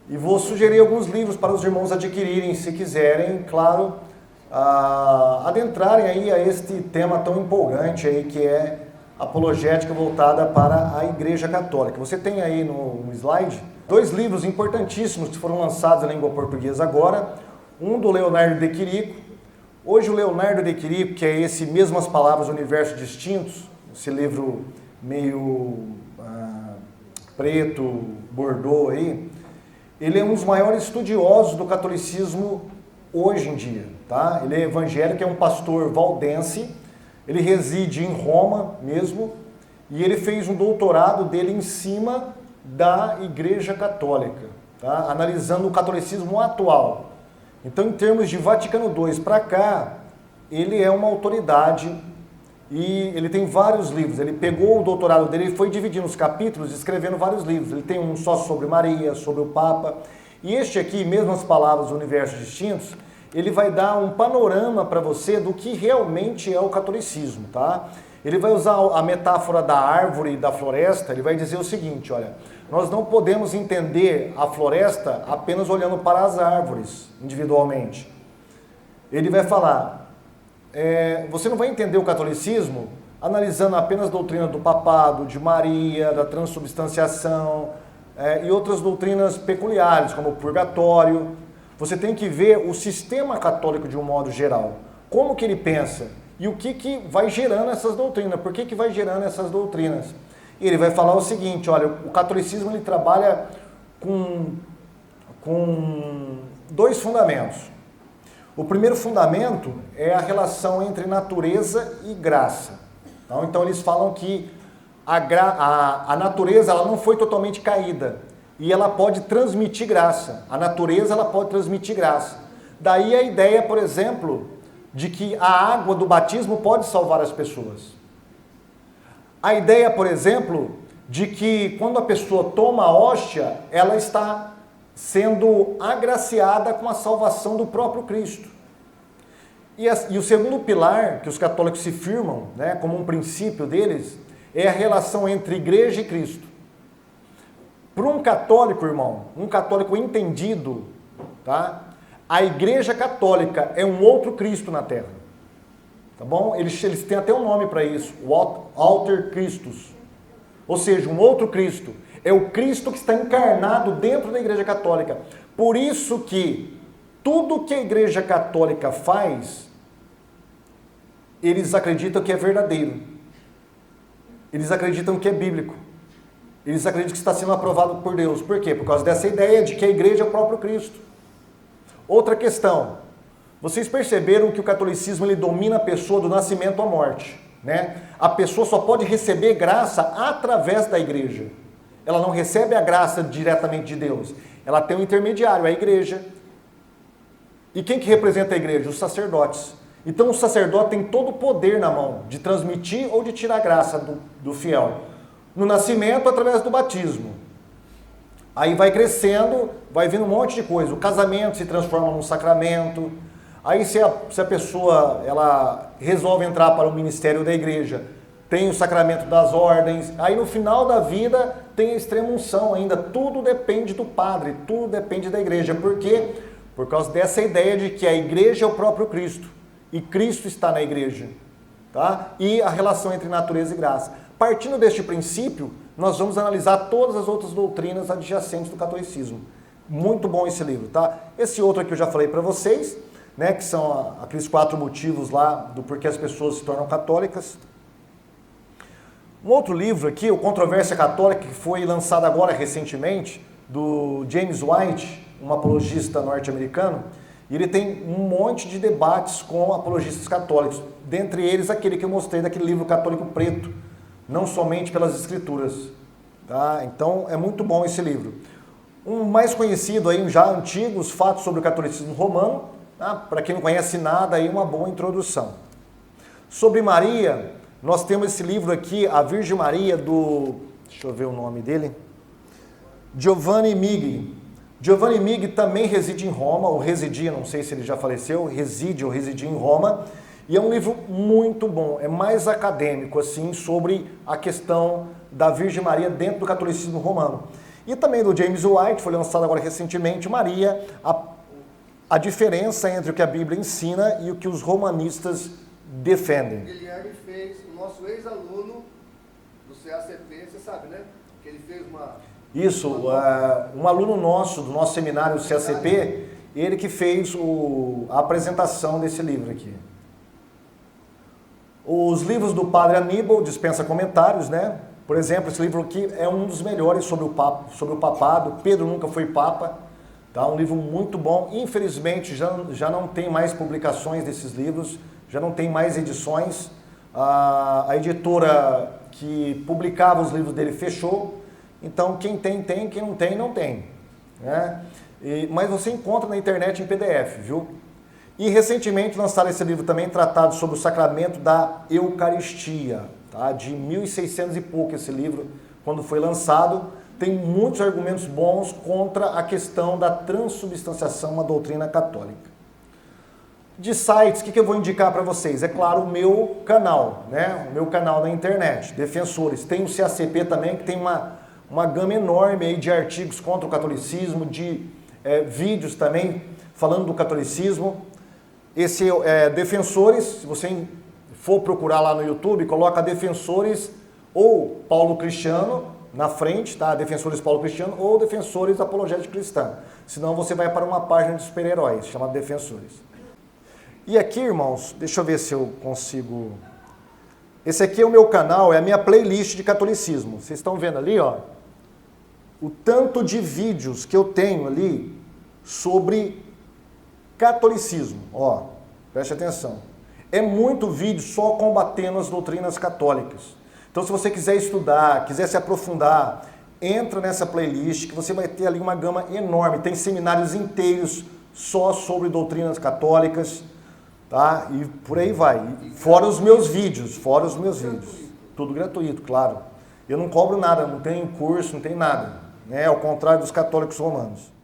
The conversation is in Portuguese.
E vou sugerir alguns livros para os irmãos adquirirem, se quiserem, claro, adentrarem aí a este tema tão empolgante aí que é apologética voltada para a Igreja Católica. Você tem aí no slide 2 livros importantíssimos que foram lançados em língua portuguesa agora, um do Leonardo de Quirico. Hoje o Leonardo de Quirico, que é esse Mesmas Palavras, Universos Distintos, esse livro meio preto, bordô aí, ele é um dos maiores estudiosos do catolicismo hoje em dia, tá? Ele é evangélico, é um pastor valdense, ele reside em Roma mesmo, e ele fez um doutorado dele em cima da Igreja Católica, tá? Analisando o catolicismo atual. Então, em termos de Vaticano II para cá, ele é uma autoridade e ele tem vários livros. Ele pegou o doutorado dele e foi dividindo os capítulos, escrevendo vários livros. Ele tem um só sobre Maria, sobre o Papa. E este aqui, Mesmas Palavras, Universos Distintos, ele vai dar um panorama para você do que realmente é o catolicismo, tá? Ele vai usar a metáfora da árvore e da floresta. Ele vai dizer o seguinte, olha, nós não podemos entender a floresta apenas olhando para as árvores individualmente. Ele vai falar, você não vai entender o catolicismo analisando apenas a doutrina do papado, de Maria, da transubstanciação e outras doutrinas peculiares, como o purgatório. Você tem que ver o sistema católico de um modo geral, como que ele pensa e o que vai gerando essas doutrinas, por que vai gerando essas doutrinas. E ele vai falar o seguinte, olha, o catolicismo ele trabalha com 2 fundamentos. O primeiro fundamento é a relação entre natureza e graça. Então eles falam que a natureza ela não foi totalmente caída e ela pode transmitir graça. A natureza ela pode transmitir graça. Daí a ideia, por exemplo, de que a água do batismo pode salvar as pessoas. A ideia, por exemplo, de que quando a pessoa toma a hóstia, ela está sendo agraciada com a salvação do próprio Cristo. E o segundo pilar que os católicos se firmam, né, como um princípio deles, é a relação entre igreja e Cristo. Para um católico, irmão, um católico entendido, tá? A Igreja Católica é um outro Cristo na Terra. Tá bom? Eles têm até um nome para isso, o Alter Christus. Ou seja, um outro Cristo. É o Cristo que está encarnado dentro da Igreja Católica. Por isso que tudo que a Igreja Católica faz, eles acreditam que é verdadeiro. Eles acreditam que é bíblico. Eles acreditam que está sendo aprovado por Deus. Por quê? Por causa dessa ideia de que a Igreja é o próprio Cristo. Outra questão. Vocês perceberam que o catolicismo ele domina a pessoa do nascimento à morte, né? A pessoa só pode receber graça através da igreja. Ela não recebe a graça diretamente de Deus. Ela tem um intermediário, a igreja. E quem que representa a igreja? Os sacerdotes. Então o sacerdote tem todo o poder na mão de transmitir ou de tirar a graça do fiel. No nascimento, através do batismo. Aí vai crescendo, vai vindo um monte de coisa. O casamento se transforma num sacramento. Aí se a pessoa ela resolve entrar para o ministério da igreja, tem o sacramento das ordens. Aí no final da vida tem a extrema-unção ainda. Tudo depende do padre, tudo depende da igreja. Por quê? Por causa dessa ideia de que a igreja é o próprio Cristo. E Cristo está na igreja. Tá? E a relação entre natureza e graça. Partindo deste princípio, nós vamos analisar todas as outras doutrinas adjacentes do catolicismo. Muito bom esse livro, tá? Esse outro aqui eu já falei para vocês, né, que são aqueles 4 motivos lá do porquê as pessoas se tornam católicas. Um outro livro aqui, o Controvérsia Católica, que foi lançado agora recentemente, do James White, um apologista norte-americano, e ele tem um monte de debates com apologistas católicos, dentre eles aquele que eu mostrei daquele livro Católico Preto, não somente pelas escrituras. Tá? Então é muito bom esse livro. Um mais conhecido, aí, já antigo, Os Fatos sobre o Catolicismo Romano, tá? Para quem não conhece nada, aí uma boa introdução. Sobre Maria, nós temos esse livro aqui, A Virgem Maria, deixa eu ver o nome dele, Giovanni Migli. Giovanni Migli também reside em Roma, ou residia, não sei se ele já faleceu, reside ou residia em Roma, E é um livro muito bom, é mais acadêmico, assim, sobre a questão da Virgem Maria dentro do catolicismo romano. E também do James White, foi lançado agora recentemente, Maria, a diferença entre o que a Bíblia ensina e o que os romanistas defendem. Guilherme fez, o nosso ex-aluno do CACP, você sabe, né? Que ele fez uma... Isso, um aluno nosso, do nosso seminário CACP, ele que fez a apresentação desse livro aqui. Os livros do Padre Aníbal dispensa comentários, né? Por exemplo, esse livro aqui é um dos melhores sobre o papado. Pedro nunca foi papa, tá? Um livro muito bom. Infelizmente já não tem mais publicações desses livros, já não tem mais edições. A editora que publicava os livros dele fechou. Então quem tem, quem não tem, não tem, né? Mas você encontra na internet em PDF, viu? E recentemente lançaram esse livro também, tratado sobre o sacramento da Eucaristia, tá? De 1600 e pouco esse livro, quando foi lançado. Tem muitos argumentos bons contra a questão da transubstanciação, uma doutrina católica. De sites, o que eu vou indicar para vocês? É claro, o meu canal, né? O meu canal na internet, Defensores. Tem o CACP também, que tem uma gama enorme aí de artigos contra o catolicismo, de vídeos também falando do catolicismo. Esse é Defensores, se você for procurar lá no YouTube, coloca Defensores ou Paulo Cristiano na frente, tá? Defensores Paulo Cristiano ou Defensores Apologética Cristã. Senão você vai para uma página de super-heróis, chamada Defensores. E aqui, irmãos, deixa eu ver se eu consigo... Esse aqui é o meu canal, é a minha playlist de catolicismo. Vocês estão vendo ali, ó, o tanto de vídeos que eu tenho ali sobre catolicismo, ó, preste atenção. É muito vídeo só combatendo as doutrinas católicas. Então, se você quiser estudar, quiser se aprofundar, entra nessa playlist que você vai ter ali uma gama enorme. Tem seminários inteiros só sobre doutrinas católicas, tá? E por aí vai. Fora os meus vídeos, Tudo gratuito, claro. Eu não cobro nada, não tem curso, não tem nada, né? Ao contrário dos católicos romanos.